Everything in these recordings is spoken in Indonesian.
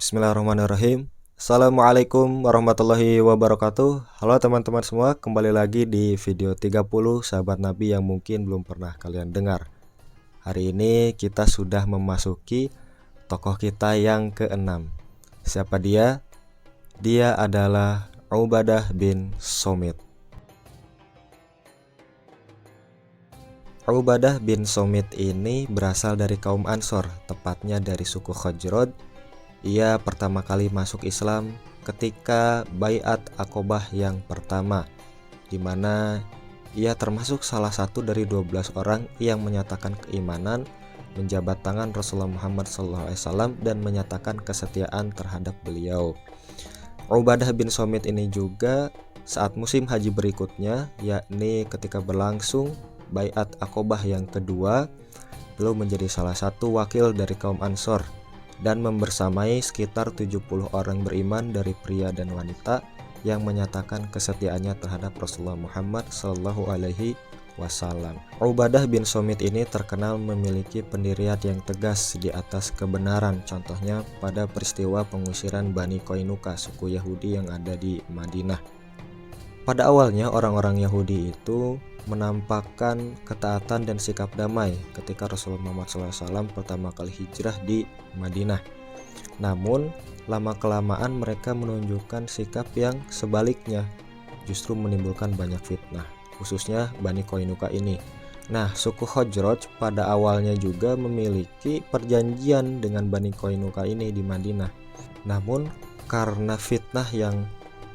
Bismillahirrahmanirrahim. Assalamualaikum warahmatullahi wabarakatuh. Halo teman-teman semua, kembali lagi di video 30 sahabat Nabi yang mungkin belum pernah kalian dengar. Hari ini kita sudah memasuki tokoh kita yang keenam. Siapa dia? Dia adalah Ubadah bin Somit. Ubadah bin Somit ini berasal dari kaum Ansor, tepatnya dari suku Khajraj. Ia pertama kali masuk Islam ketika Baiat Aqobah yang pertama, di mana ia termasuk salah satu dari 12 orang yang menyatakan keimanan, menjabat tangan Rasulullah Muhammad SAW dan menyatakan kesetiaan terhadap beliau. Ubadah bin Somit ini juga saat musim haji berikutnya, yakni ketika berlangsung Baiat Aqobah yang kedua, beliau menjadi salah satu wakil dari kaum Ansor dan membersamai sekitar 70 orang beriman dari pria dan wanita yang menyatakan kesetiaannya terhadap Rasulullah Muhammad Sallallahu Alaihi Wasallam. Ubadah bin Somit ini terkenal memiliki pendirian yang tegas di atas kebenaran. Contohnya pada peristiwa pengusiran Bani Qainuqa, suku Yahudi yang ada di Madinah. Pada awalnya orang-orang Yahudi itu menampakkan ketaatan dan sikap damai ketika Rasulullah Muhammad SAW pertama kali hijrah di Madinah. Namun lama-kelamaan mereka menunjukkan sikap yang sebaliknya, justru menimbulkan banyak fitnah, khususnya Bani Qainuqa ini. Nah, suku Khajraj pada awalnya juga memiliki perjanjian dengan Bani Qainuqa ini di Madinah. Namun karena fitnah yang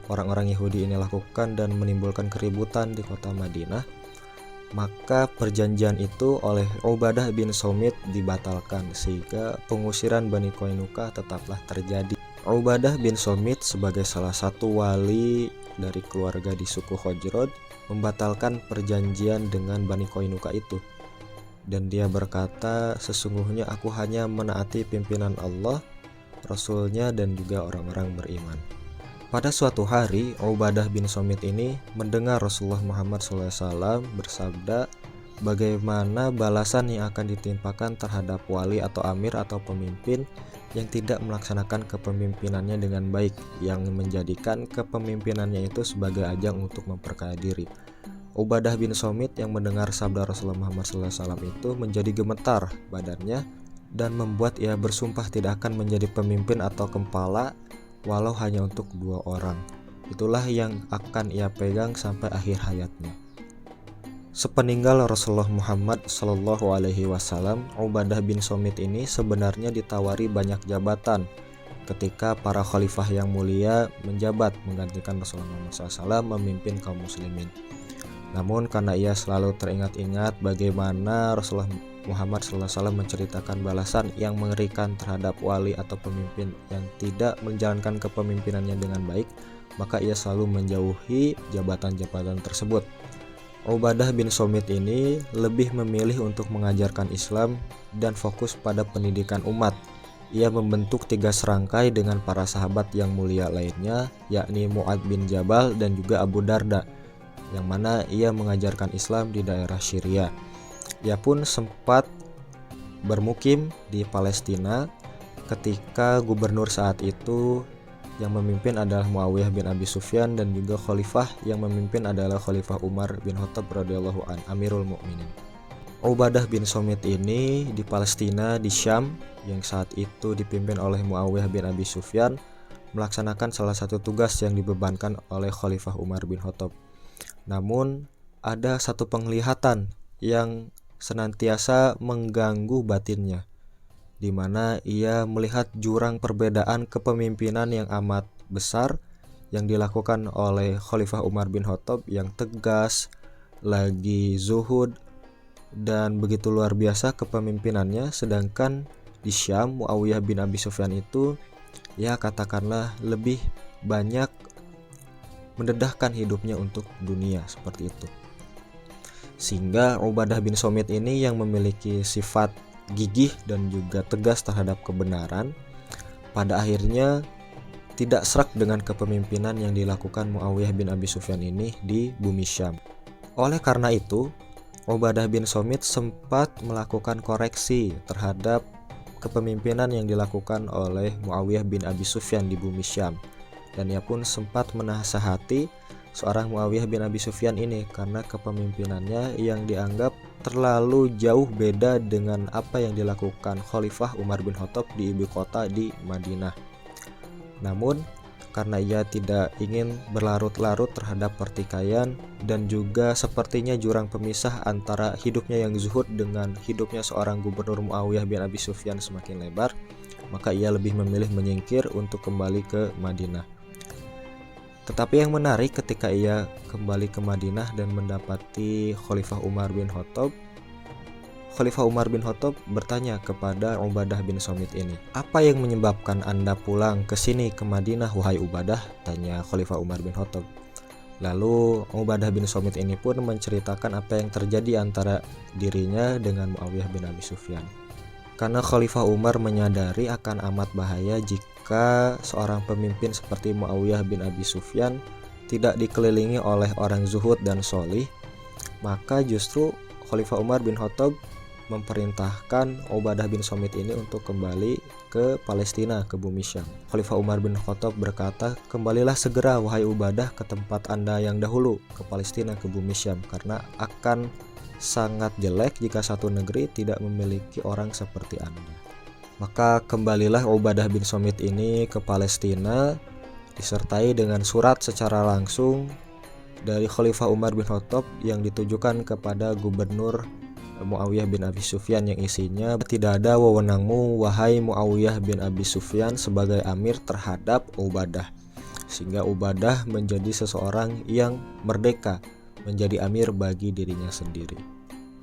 orang-orang Yahudi ini lakukan dan menimbulkan keributan di kota Madinah, maka perjanjian itu oleh Ubadah bin Somit dibatalkan sehingga pengusiran Bani Qainuqa tetaplah terjadi. Ubadah bin Somit sebagai salah satu wali dari keluarga di suku Khajraj membatalkan perjanjian dengan Bani Qainuqa itu, dan dia berkata, sesungguhnya aku hanya menaati pimpinan Allah, Rasulnya dan juga orang-orang beriman. Pada suatu hari, Ubadah bin Somit ini mendengar Rasulullah Muhammad SAW bersabda, bagaimana balasan yang akan ditimpakan terhadap wali atau amir atau pemimpin yang tidak melaksanakan kepemimpinannya dengan baik, yang menjadikan kepemimpinannya itu sebagai ajang untuk memperkaya diri. Ubadah bin Somit yang mendengar sabda Rasulullah Muhammad SAW itu menjadi gemetar badannya dan membuat ia bersumpah tidak akan menjadi pemimpin atau kepala walau hanya untuk 2 orang. Itulah yang akan ia pegang sampai akhir hayatnya. Sepeninggal Rasulullah Muhammad Sallallahu Alaihi Wasallam, Ubadah bin Somit ini sebenarnya ditawari banyak jabatan ketika para khalifah yang mulia menjabat menggantikan Rasulullah Muhammad SAW memimpin kaum muslimin. Namun karena ia selalu teringat-ingat bagaimana Rasulullah Muhammad SAW menceritakan balasan yang mengerikan terhadap wali atau pemimpin yang tidak menjalankan kepemimpinannya dengan baik, maka ia selalu menjauhi jabatan-jabatan tersebut. Ubadah bin Somit ini lebih memilih untuk mengajarkan Islam dan fokus pada pendidikan umat. Ia membentuk 3 serangkai dengan para sahabat yang mulia lainnya, yakni Mu'adz bin Jabal dan juga Abu Darda, yang mana ia mengajarkan Islam di daerah Syria. Ia pun sempat bermukim di Palestina ketika gubernur saat itu yang memimpin adalah Muawiyah bin Abi Sufyan dan juga khalifah yang memimpin adalah Khalifah Umar bin Khattab radhiyallahu an, Amirul Mukminin. Ubadah bin Somit ini di Palestina, di Syam yang saat itu dipimpin oleh Muawiyah bin Abi Sufyan, melaksanakan salah satu tugas yang dibebankan oleh Khalifah Umar bin Khattab. Namun ada satu penglihatan yang senantiasa mengganggu batinnya, di mana ia melihat jurang perbedaan kepemimpinan yang amat besar yang dilakukan oleh Khalifah Umar bin Khattab yang tegas, lagi zuhud dan begitu luar biasa kepemimpinannya, sedangkan di Syam Muawiyah bin Abi Sufyan itu ya katakanlah lebih banyak mendedahkan hidupnya untuk dunia seperti itu. Sehingga Ubadah bin Somit ini yang memiliki sifat gigih dan juga tegas terhadap kebenaran, pada akhirnya tidak serak dengan kepemimpinan yang dilakukan Muawiyah bin Abi Sufyan ini di bumi Syam. Oleh karena itu, Ubadah bin Somit sempat melakukan koreksi terhadap kepemimpinan yang dilakukan oleh Muawiyah bin Abi Sufyan di bumi Syam. Dan ia pun sempat menasihati seorang Muawiyah bin Abi Sufyan ini karena kepemimpinannya yang dianggap terlalu jauh beda dengan apa yang dilakukan Khalifah Umar bin Khattab di ibu kota di Madinah. Namun karena ia tidak ingin berlarut-larut terhadap pertikaian dan juga sepertinya jurang pemisah antara hidupnya yang zuhud dengan hidupnya seorang gubernur Muawiyah bin Abi Sufyan semakin lebar, maka ia lebih memilih menyingkir untuk kembali ke Madinah. Tetapi yang menarik ketika ia kembali ke Madinah dan mendapati Khalifah Umar bin Khattab, Khalifah Umar bin Khattab bertanya kepada Ubadah bin Samit ini, "Apa yang menyebabkan Anda pulang ke sini ke Madinah, wahai Ubadah?" tanya Khalifah Umar bin Khattab. Lalu Ubadah bin Samit ini pun menceritakan apa yang terjadi antara dirinya dengan Muawiyah bin Abi Sufyan. Karena Khalifah Umar menyadari akan amat bahaya jika seorang pemimpin seperti Muawiyah bin Abi Sufyan tidak dikelilingi oleh orang zuhud dan sholih, maka justru Khalifah Umar bin Khattab memerintahkan Ubadah bin Samit ini untuk kembali ke Palestina, ke bumi Syam. Khalifah Umar bin Khattab berkata, "Kembalilah segera wahai Ubadah ke tempat Anda yang dahulu, ke Palestina, ke bumi Syam, karena akan sangat jelek jika satu negeri tidak memiliki orang seperti Anda." Maka kembalilah Ubadah bin Samit ini ke Palestina disertai dengan surat secara langsung dari Khalifah Umar bin Khattab yang ditujukan kepada gubernur Muawiyah bin Abi Sufyan yang isinya, "Tidak ada wewenangmu wahai Muawiyah bin Abi Sufyan sebagai amir terhadap Ubadah." Sehingga Ubadah menjadi seseorang yang merdeka, menjadi amir bagi dirinya sendiri.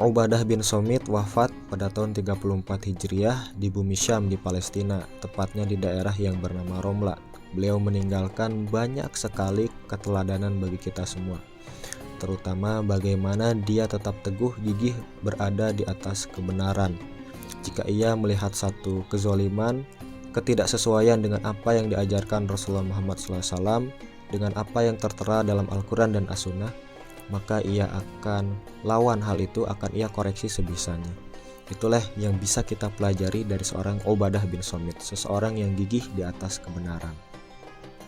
Ubadah bin Samit wafat pada tahun 34 Hijriah di bumi Syam di Palestina, tepatnya di daerah yang bernama Romla. Beliau meninggalkan banyak sekali keteladanan bagi kita semua, terutama bagaimana dia tetap teguh gigih berada di atas kebenaran. Jika ia melihat satu kezaliman, ketidaksesuaian dengan apa yang diajarkan Rasulullah Muhammad SAW, dengan apa yang tertera dalam Al-Quran dan As-Sunnah, maka ia akan lawan hal itu, akan ia koreksi sebisanya. Itulah yang bisa kita pelajari dari seorang Ubadah bin Samit, seseorang yang gigih di atas kebenaran.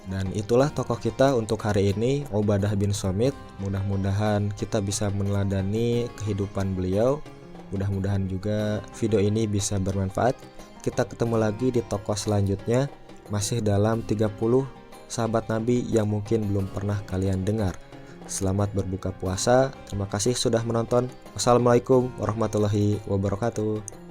Dan itulah tokoh kita untuk hari ini, Ubadah bin Samit. Mudah-mudahan kita bisa meneladani kehidupan beliau. Mudah-mudahan juga video ini bisa bermanfaat. Kita ketemu lagi di tokoh selanjutnya, masih dalam 30 sahabat Nabi yang mungkin belum pernah kalian dengar. Selamat berbuka puasa. Terima kasih sudah menonton. Wassalamualaikum warahmatullahi wabarakatuh.